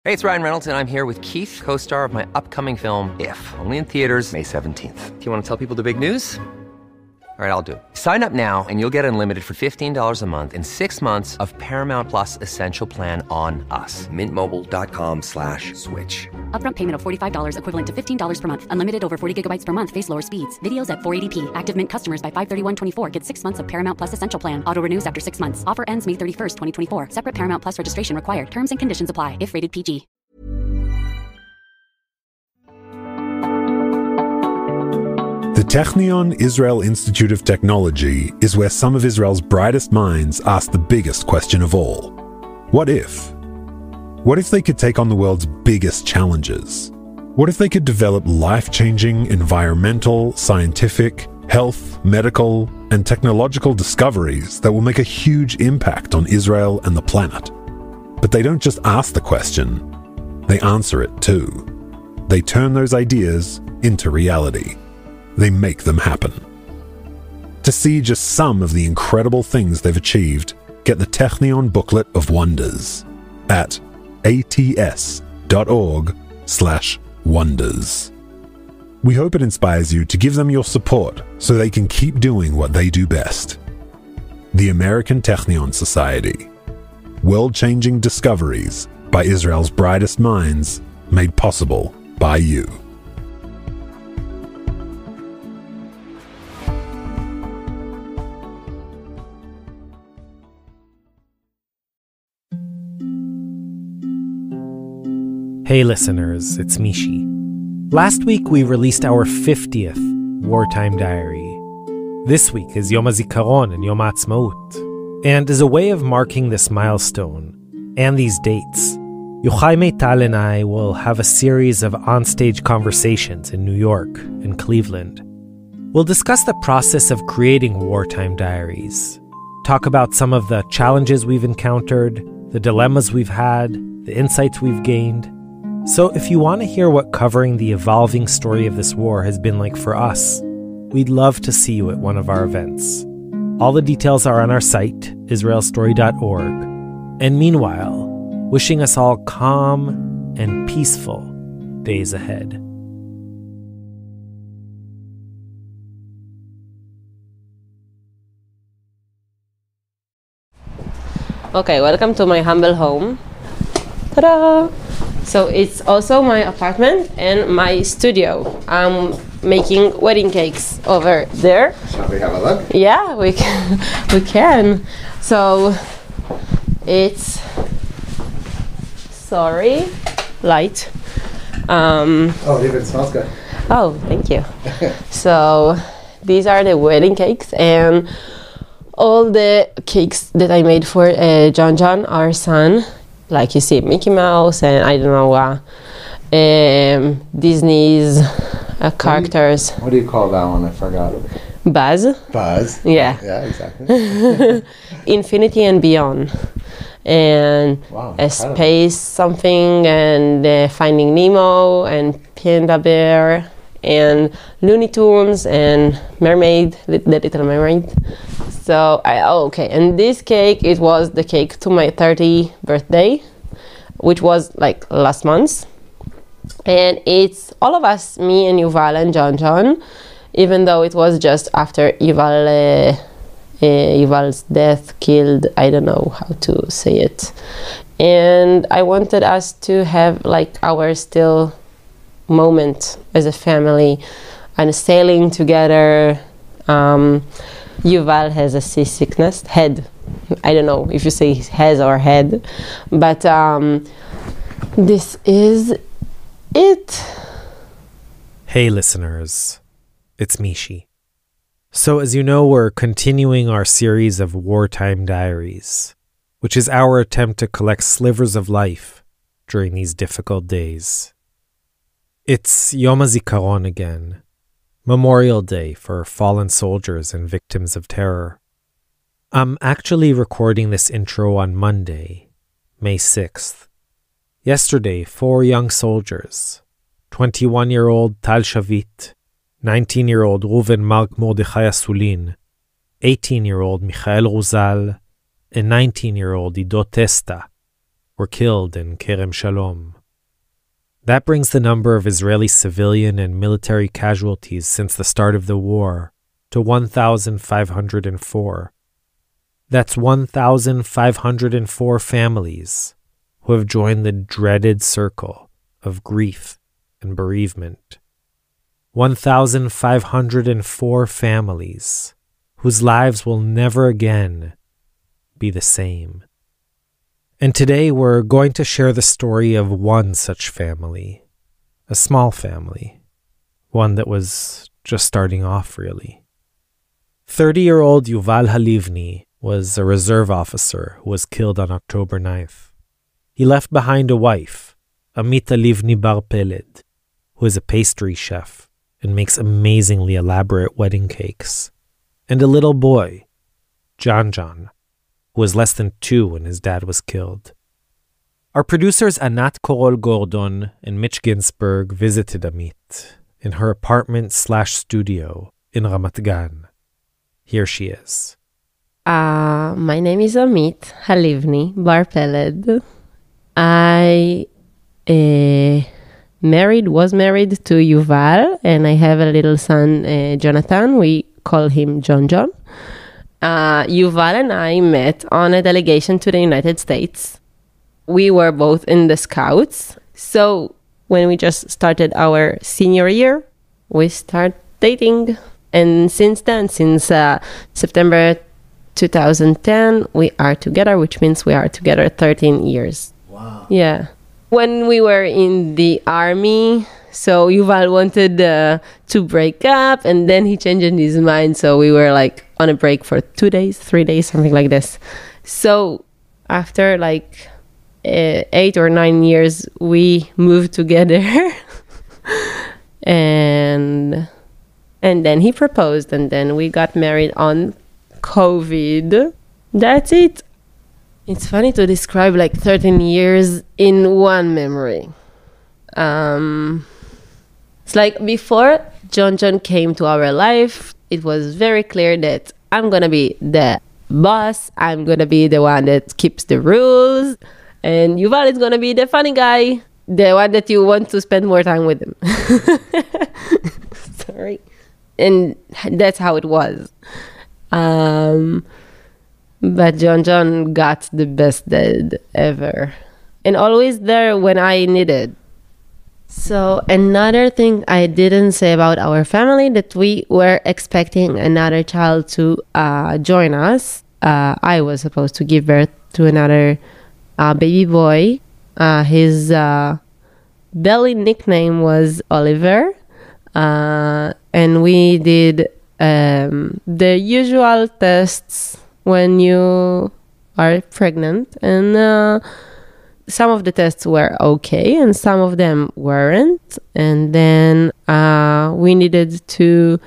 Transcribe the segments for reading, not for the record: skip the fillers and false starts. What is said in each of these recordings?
Hey, it's Ryan Reynolds, and I'm here with Keith, co-star of my upcoming film, If, only in theaters May 17th. Do you want to tell people the big news? All right, I'll do it. Sign up now and you'll get unlimited for $15 a month and 6 months of Paramount Plus Essential Plan on us. MintMobile.com/switch. Upfront payment of $45 equivalent to $15 per month. Unlimited over 40 gigabytes per month. Face lower speeds. Videos at 480p. Active Mint customers by 531.24 get 6 months of Paramount Plus Essential Plan. Auto renews after 6 months. Offer ends May 31st, 2024. Separate Paramount Plus registration required. Terms and conditions apply if rated PG. The Technion Israel Institute of Technology is where some of Israel's brightest minds ask the biggest question of all. What if? What if they could take on the world's biggest challenges? What if they could develop life-changing environmental, scientific, health, medical, and technological discoveries that will make a huge impact on Israel and the planet? But they don't just ask the question, they answer it too. They turn those ideas into reality. They make them happen. To see just some of the incredible things they've achieved, get the Technion Booklet of Wonders at ats.org/wonders. We hope it inspires you to give them your support so they can keep doing what they do best. The American Technion Society. World-changing discoveries by Israel's brightest minds, made possible by you. Hey listeners, it's Mishi. Last week we released our 50th Wartime Diary. This week is Yom HaZikaron and Yom HaAtzmaut. And as a way of marking this milestone and these dates, Yochai Meital and I will have a series of onstage conversations in New York and Cleveland. We'll discuss the process of creating Wartime Diaries, talk about some of the challenges we've encountered, the dilemmas we've had, the insights we've gained. So if you want to hear what covering the evolving story of this war has been like for us, we'd love to see you at one of our events. All the details are on our site, israelstory.org. And meanwhile, wishing us all calm and peaceful days ahead. Okay, welcome to my humble home. Ta-da! So it's also my apartment and my studio. I'm making wedding cakes over there. Shall we have a look? Yeah, we can. We can. So it's light. Oh, it smells good. Oh, thank you. So these are the wedding cakes and all the cakes that I made for Jon-Jon, our son. Like you see, Mickey Mouse and I don't know, Disney's characters. What do you call that one? I forgot. Buzz. Yeah. Yeah, exactly. Infinity and Beyond. And Wow, a incredible. space something and Finding Nemo and Panda Bear and Looney Tunes and Mermaid, the Little Mermaid. So, okay, and this cake, it was the cake to my 30th birthday, which was like last month. And it's all of us, me and Yuval and Jon-Jon, even though it was just after Yuval's death, killed, I don't know how to say it. And I wanted us to have like our still moment as a family and sailing together. Yuval has a seasickness, head. I don't know if you say has or head, but this is it. Hey listeners, it's Mishi. So as you know, we're continuing our series of Wartime Diaries, which is our attempt to collect slivers of life during these difficult days. It's Yom HaZikaron again, Memorial Day for fallen soldiers and victims of terror. I'm actually recording this intro on Monday, May 6th. Yesterday, 4 young soldiers, 21-year-old Tal Shavit, 19-year-old Reuven Mark Mordechai Asulin, 18-year-old Michael Ruzal, and 19-year-old Ido Testa, were killed in Kerem Shalom. That brings the number of Israeli civilian and military casualties since the start of the war to 1,504. That's 1,504 families who have joined the dreaded circle of grief and bereavement. 1,504 families whose lives will never again be the same. And today we're going to share the story of one such family, a small family, one that was just starting off, really. 30-year-old Yuval Halivni was a reserve officer who was killed on October 9th. He left behind a wife, Amit Halivni Bar-Peled, who is a pastry chef and makes amazingly elaborate wedding cakes, and a little boy, Jon-Jon, who was less than 2 when his dad was killed. Our producers Anat Korol-Gordon and Mitch Ginsberg visited Amit in her apartment/studio in Ramat Gan. Here she is. My name is Amit Halivni Bar-Peled. I was married to Yuval, and I have a little son, Jonathan. We call him Jon-Jon. Yuval and I met on a delegation to the United States. We were both in the Scouts. So when we just started our senior year, we started dating. And since then, since September 2010, we are together, which means we are together 13 years. Wow. Yeah. When we were in the army, so Yuval wanted to break up, and then he changed his mind. So we were like on a break for 2 days, 3 days, something like this. So after like 8 or 9 years, we moved together. and then he proposed, and then we got married on COVID. That's it. It's funny to describe like 13 years in one memory. It's like before Jon-Jon came to our life, it was very clear that I'm going to be the boss. I'm going to be the one that keeps the rules. And Yuval is going to be the funny guy, the one that you want to spend more time with him. Sorry. And that's how it was. But Jon-Jon got the best dad ever. And always there when I needed. So another thing I didn't say about our family, that we were expecting another child to join us. I was supposed to give birth to another baby boy. His belly nickname was Oliver. And we did the usual tests when you are pregnant, and some of the tests were okay and some of them weren't, and then we needed to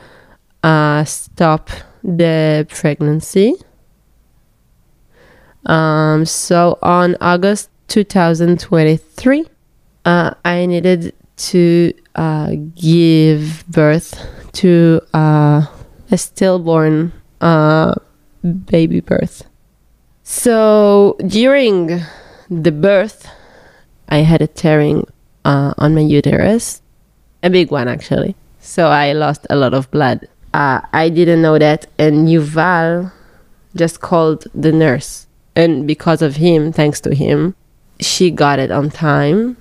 stop the pregnancy. So on August 2023, I needed to give birth to a stillborn baby birth. So during the birth, I had a tearing on my uterus, a big one actually. So I lost a lot of blood. I didn't know that, and Yuval just called the nurse, and because of him, thanks to him, she got it on time.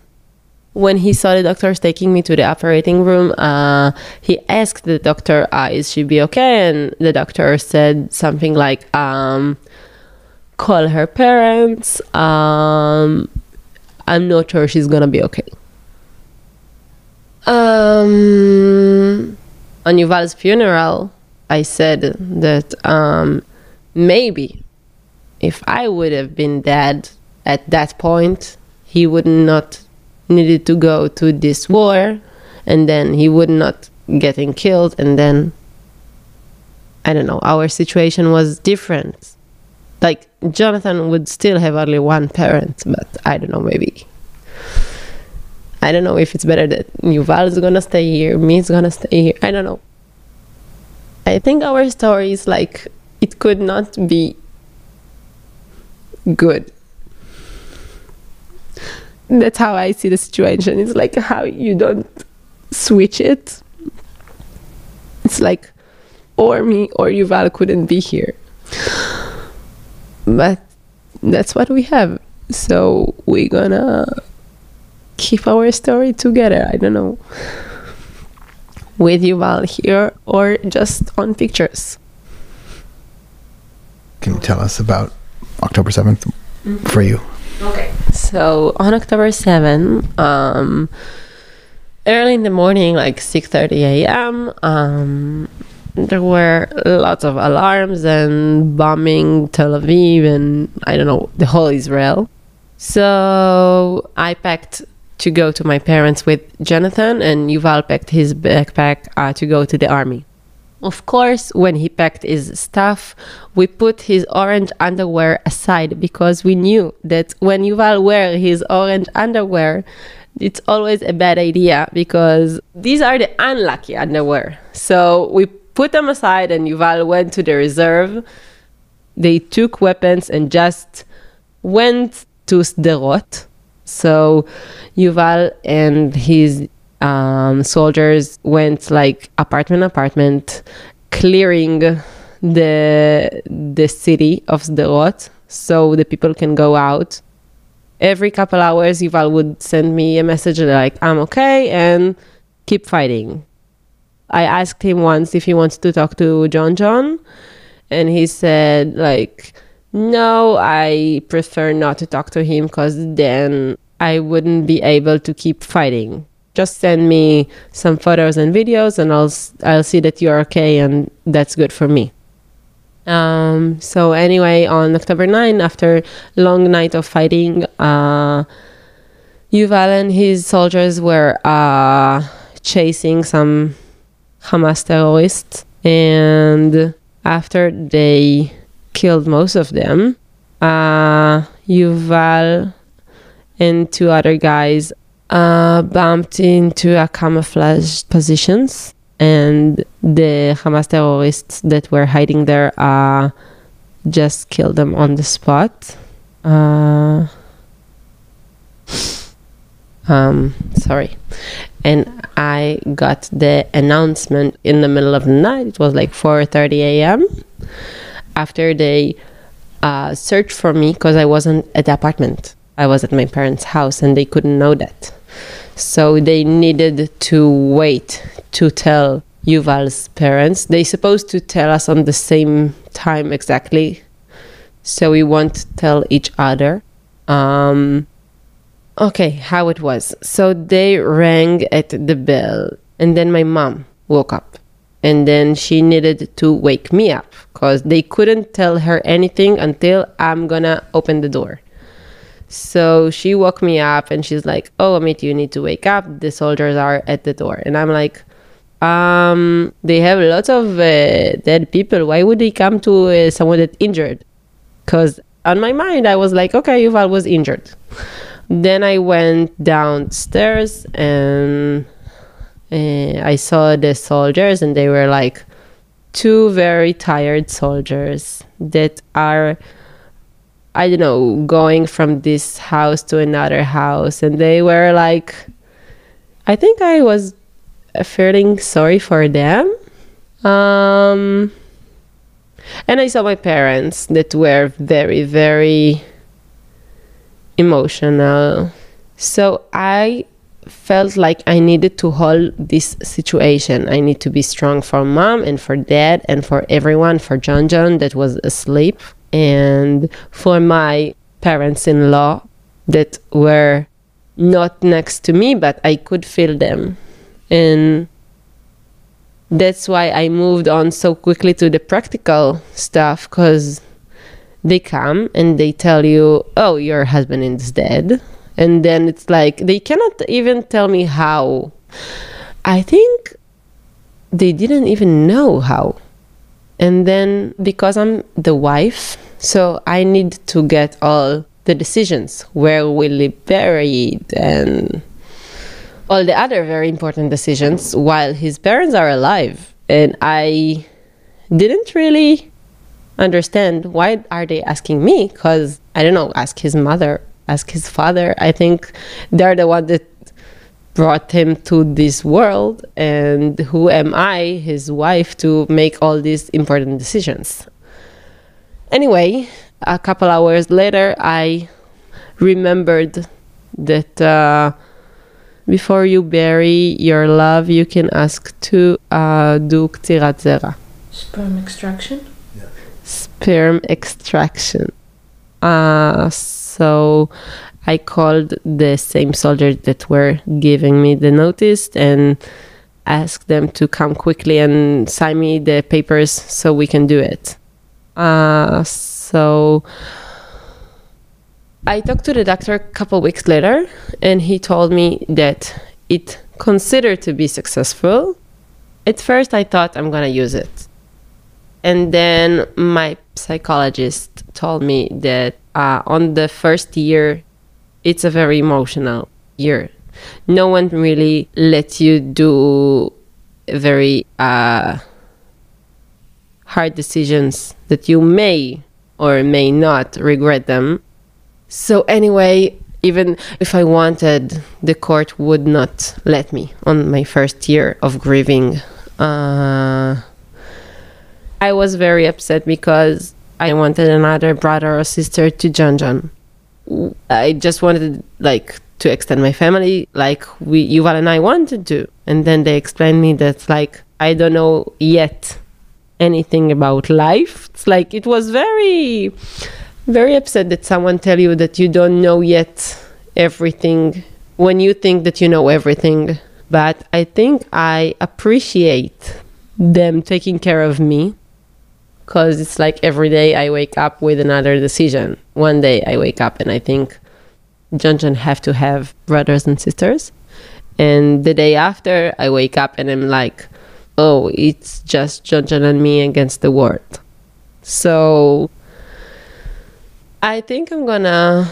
When he saw the doctors taking me to the operating room, he asked the doctor, is she be okay? And the doctor said something like, call her parents. I'm not sure she's gonna be okay. On Yuval's funeral, I said that maybe if I would have been dead at that point, he would not needed to go to this war, and then he would not getting killed, and then I don't know, our situation was different. Like Jonathan would still have only one parent, but I don't know, maybe I don't know if it's better that Yuval is gonna stay here, me is gonna stay here, I don't know. I think our story is like, it could not be good. That's how I see the situation. It's like how you don't switch it. It's like, or me or Yuval couldn't be here. But that's what we have. So we're gonna keep our story together. I don't know. With Yuval here or just on pictures. Can you tell us about October 7th for you? Okay. So on October 7th, early in the morning, like 6:30 a.m., there were lots of alarms and bombing Tel Aviv and, I don't know, the whole Israel. So I packed to go to my parents with Jonathan, and Yuval packed his backpack to go to the army. Of course, when he packed his stuff, we put his orange underwear aside because we knew that when Yuval wear his orange underwear, it's always a bad idea because these are the unlucky underwear. So we put them aside and Yuval went to the reserve. They took weapons and just went to Sderot. So Yuval and his soldiers went like apartment, clearing the city of Sderot so the people can go out. Every couple hours, Yuval would send me a message like, I'm okay, and keep fighting. I asked him once if he wants to talk to Jon-Jon, and he said like, no, I prefer not to talk to him because then I wouldn't be able to keep fighting. Just send me some photos and videos and I'll see that you're okay, and that's good for me. So anyway, on October 9, after a long night of fighting, Yuval and his soldiers were chasing some Hamas terrorists, and after they killed most of them, Yuval and two other guys bumped into a camouflage positions, and the Hamas terrorists that were hiding there just killed them on the spot. Sorry. And I got the announcement in the middle of the night. It was like 4:30 a.m. After they searched for me because I wasn't at the apartment. I was at my parents' house and they couldn't know that. So they needed to wait to tell Yuval's parents. They supposed to tell us on the same time exactly, so we won't tell each other. Okay, how it was. So they rang at the bell, and then my mom woke up. And then she needed to wake me up because they couldn't tell her anything until I'm gonna open the door. So she woke me up and she's like, oh, Amit, you need to wake up. The soldiers are at the door. And I'm like, they have lots of dead people. Why would they come to someone that's injured? Because on my mind, I was like, okay, Yuval was injured. Then I went downstairs and I saw the soldiers, and they were like two very tired soldiers that are, I don't know, going from this house to another house. And they were like, I think I was feeling sorry for them. And I saw my parents that were very, very emotional. So I felt like I needed to hold this situation. I need to be strong for mom and for dad and for everyone, for Jon-Jon that was asleep, and for my parents-in-law that were not next to me, but I could feel them. And that's why I moved on so quickly to the practical stuff, because they come and they tell you, oh, your husband is dead. And then it's like, they cannot even tell me how. I think they didn't even know how. And then because I'm the wife, so I need to get all the decisions. Where will he be buried? And all the other very important decisions while his parents are alive. And I didn't really understand why are they asking me, because I don't know, ask his mother ask his father. I think they're the one that brought him to this world, and who am I, his wife, to make all these important decisions? Anyway, a couple hours later, I remembered that before you bury your love, you can ask to do ktirat zera. Sperm extraction? Yeah. Sperm extraction. So I called the same soldiers that were giving me the notice and asked them to come quickly and sign me the papers so we can do it. So I talked to the doctor a couple weeks later, and he told me that it considered to be successful. At first I thought I'm gonna use it. And then my psychologist told me that on the first year, it's a very emotional year. No one really lets you do very hard decisions that you may or may not regret them. So anyway, even if I wanted, the court would not let me on my first year of grieving. I was very upset because I wanted another brother or sister to Jon-Jon. I just wanted to extend my family like Yuval and I wanted to. And then they explained me that I don't know yet anything about life. It's it was very, very upset that someone tell you that you don't know yet everything when you think that you know everything. But I think I appreciate them taking care of me, because it's every day I wake up with another decision. One day I wake up and I think Jon-Jon have to have brothers and sisters. And the day after I wake up and I'm oh, it's just Jon-Jon and me against the world. So I think I'm gonna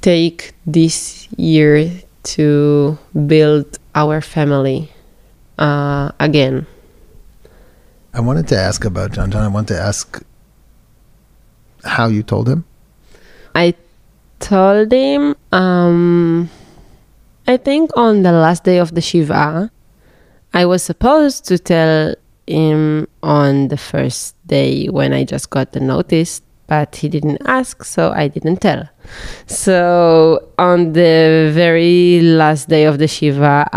take this year to build our family again. I wanted to ask about Jon-Jon. I wanted to ask how you told him. I told him, I think on the last day of the Shiva, I was supposed to tell him on the first day when I just got the notice, but he didn't ask, so I didn't tell. So on the very last day of the Shiva,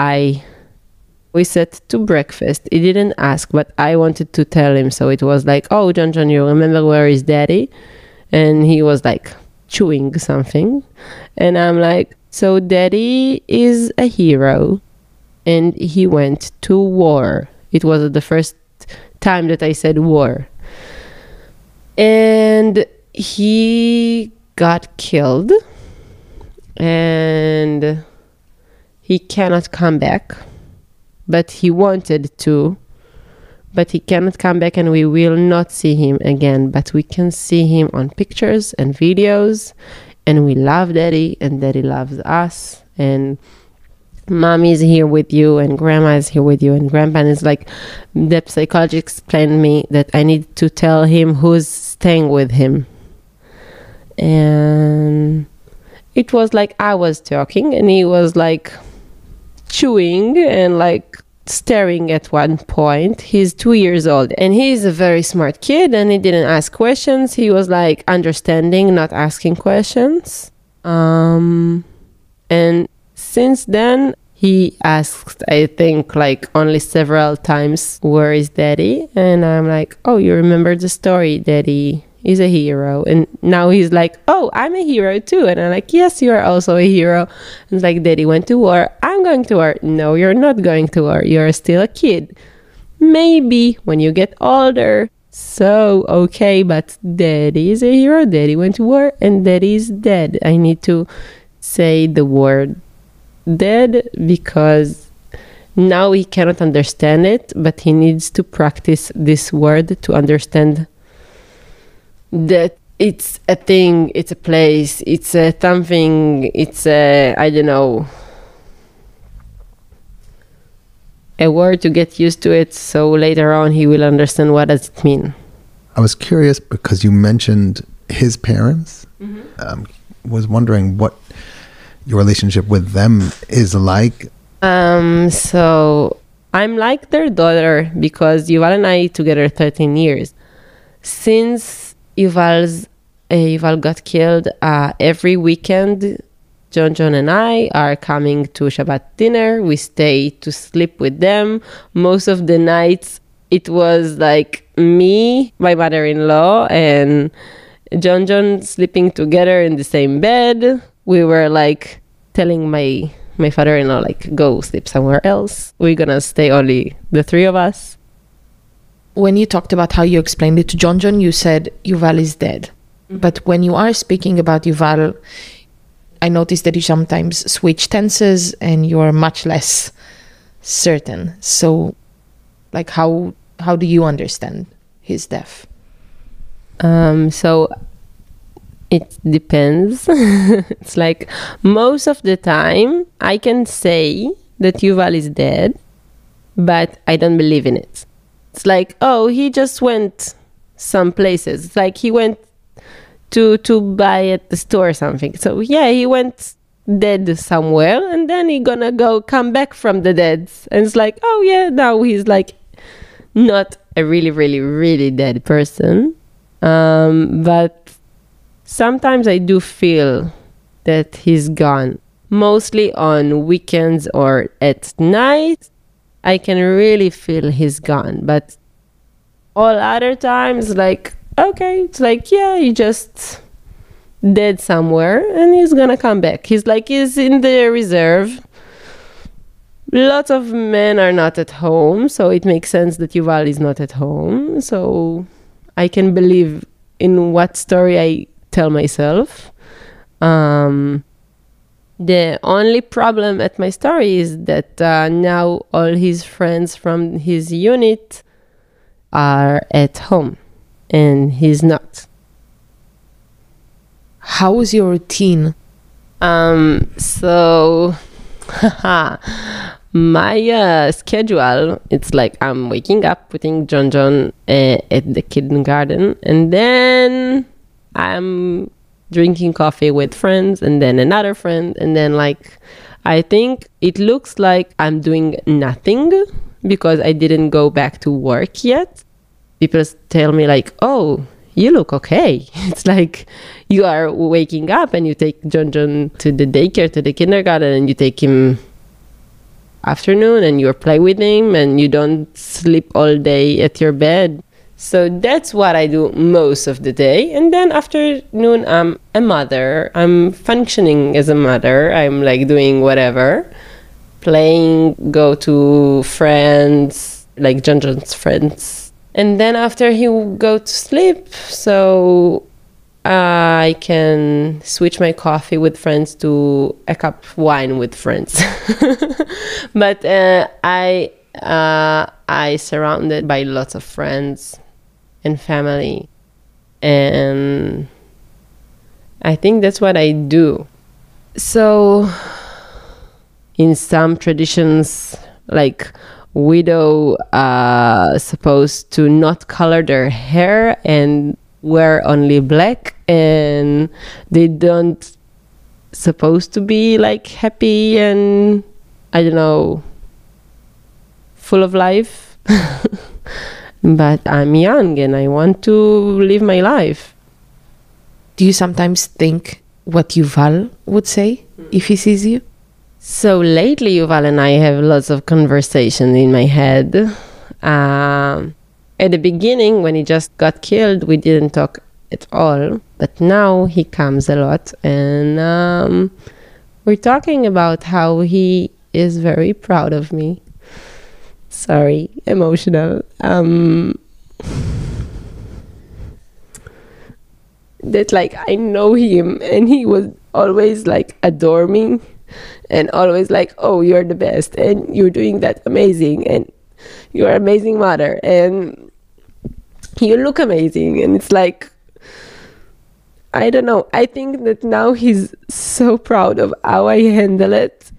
we sat to breakfast. He didn't ask, but I wanted to tell him. So it was oh, Jon-Jon, you remember where is daddy? And he was chewing something. And I'm so daddy is a hero. And he went to war. It was the first time that I said war. And he got killed. And he cannot come back. But he wanted to, but he cannot come back, and we will not see him again. But we can see him on pictures and videos, and we love daddy, and daddy loves us, and mommy is here with you, and grandma is here with you, and grandpa is the psychologist explained me that I need to tell him who's staying with him. And it was I was talking, and he was chewing and staring at one point. He's 2 years old and he's a very smart kid, and he didn't ask questions. He was understanding, not asking questions. And since then he asked, I think only several times, where is daddy? And I'm oh, you remember the story, daddy is a hero. And now he's oh, I'm a hero too. And I'm yes, you are also a hero. And it's daddy went to war, I'm going to war. No, you're not going to war, you're still a kid. Maybe when you get older. So okay, but daddy is a hero, daddy went to war, and daddy is dead. I need to say the word dead because now he cannot understand it, but he needs to practice this word to understand that it's a thing, it's a place, it's a something, it's a, I don't know, a word to get used to it, so later on he will understand what does it mean. I was curious because you mentioned his parents. Mm-hmm. was wondering what your relationship with them is like. So I'm like their daughter because Yuval and I together 13 years. Since Yuval got killed, every weekend, Jon-Jon and I are coming to Shabbat dinner. We stay to sleep with them. Most of the nights, it was like me, my mother-in-law, and Jon-Jon sleeping together in the same bed. We were like telling my father-in-law, like, go sleep somewhere else. We're gonna stay only the three of us. When you talked about how you explained it to Jon-Jon, you said Yuval is dead. But when you are speaking about Yuval, I noticed that you sometimes switch tenses and you are much less certain. So, like, how do you understand his death? So it depends. It's like most of the time I can say that Yuval is dead, but I don't believe in it. It's like, oh, he just went some places. It's like he went to buy at the store or something. So yeah, he went dead somewhere and then he gonna come back from the dead. And it's like, oh yeah, now he's like not a really, really, really dead person. But sometimes I do feel that he's gone. Mostly on weekends or at night, I can really feel he's gone. But all other times, like, okay, it's like, yeah, he just dead somewhere and he's gonna come back. He's in the reserve. Lots of men are not at home, so it makes sense that Yuval is not at home. So I can believe in what story I tell myself. The only problem at my story is that now all his friends from his unit are at home and he's not. How was your routine? So my schedule, it's like I'm waking up, putting Jon-Jon at the kindergarten, and then I'm drinking coffee with friends, and then another friend, and then like I think it looks like I'm doing nothing because I didn't go back to work yet. People tell me like, oh, you look okay. It's like you are waking up and you take Jon-Jon to the daycare, to the kindergarten, and you take him afternoon and you play with him and you don't sleep all day at your bed. So that's what I do most of the day. And then afternoon, I'm a mother. I'm functioning as a mother. I'm like doing whatever. Playing, go to friends, like Jon-Jon's friends. And then after he will go to sleep, so I can switch my coffee with friends to a cup of wine with friends. But I surrounded by lots of friends and family, and I think that's what I do. So in some traditions, like widow supposed to not color their hair and wear only black, and they don't supposed to be like happy and I don't know, full of life. But I'm young and I want to live my life. Do you sometimes think what Yuval would say if he sees you? So lately Yuval and I have lots of conversation in my head. At the beginning, when he just got killed, we didn't talk at all. But now he comes a lot, and we're talking about how he is very proud of me. Sorry, emotional. That like I know him, and he would always like adore me, and always like, oh, you're the best, and you're doing that amazing, and you're an amazing mother, and you look amazing. And it's like, I don't know, I think that now he's so proud of how I handle it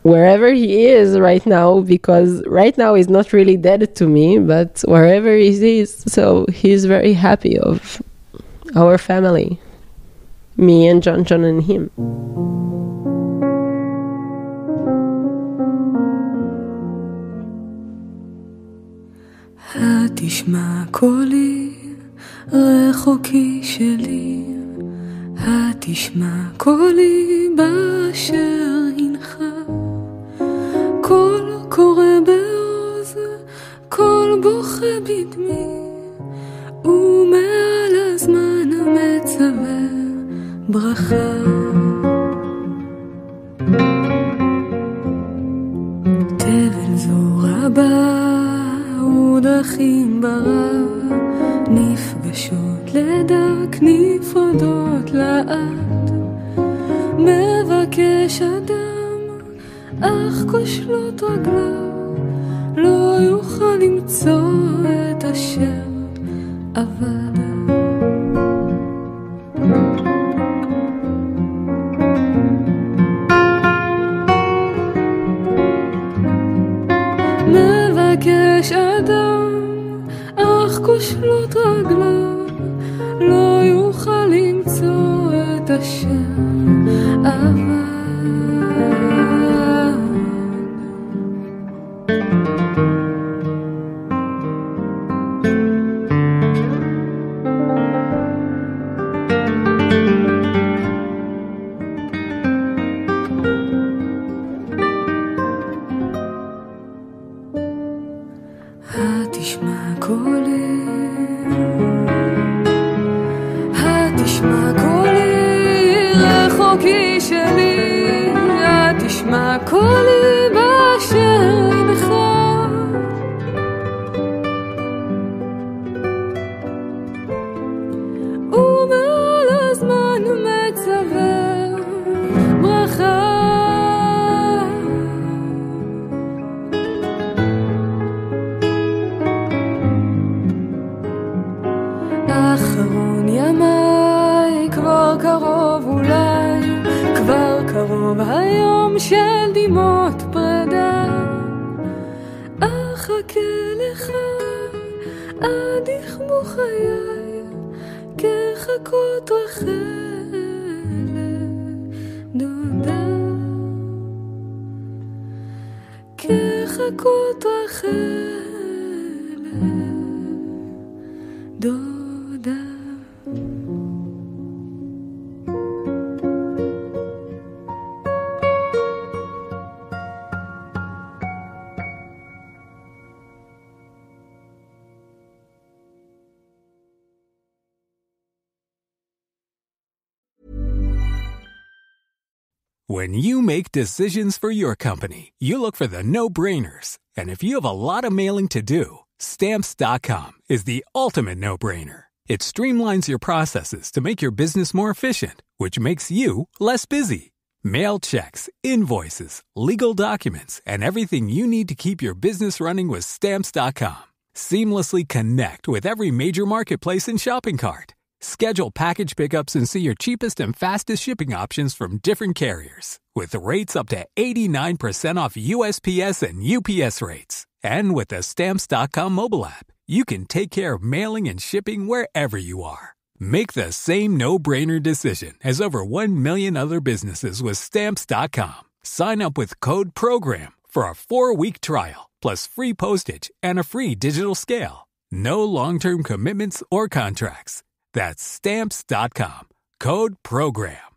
wherever he is right now, because right now he's not really dead to me, but wherever he is, so he's very happy of our family. me and Jon-Jon and him. התשמע קולי רחוקי שלי, התשמע קולי באשר הנך, קול קורא בעוז, קול בוכה בדמי, ומעל הזמן מצווה ברכה. תבל זו רבה ודרכים ברב, נפגשות לדק נפרדות לעד, מבקש אדם אך כושלות רגליו, לא יוכל למצוא את אשר אבד. מבקש אדם אך כושלות רגליו, לא יוכל למצוא את אשר אבד. התשמע קולי, התשמע קולי רחוקי שלי, התשמע קולי באשר הנך, ומעל הזמן מצווה ברכה. אחרון ימיי כבר קרוב, אולי כבר קרוב היום של דמעות פרידה, אחכה לך עד יכבו חיי כחכות רחל דודה, כחכות רחל דודה. When you make decisions for your company, you look for the no-brainers. And if you have a lot of mailing to do, Stamps.com is the ultimate no-brainer. It streamlines your processes to make your business more efficient, which makes you less busy. Mail checks, invoices, legal documents, and everything you need to keep your business running with Stamps.com. Seamlessly connect with every major marketplace and shopping cart. Schedule package pickups and see your cheapest and fastest shipping options from different carriers, with rates up to 89% off USPS and UPS rates. And with the Stamps.com mobile app, you can take care of mailing and shipping wherever you are. Make the same no-brainer decision as over 1 million other businesses with Stamps.com. Sign up with code PROGRAM for a 4-week trial, plus free postage and a free digital scale. No long-term commitments or contracts. That's Stamps.com. Code PROGRAM.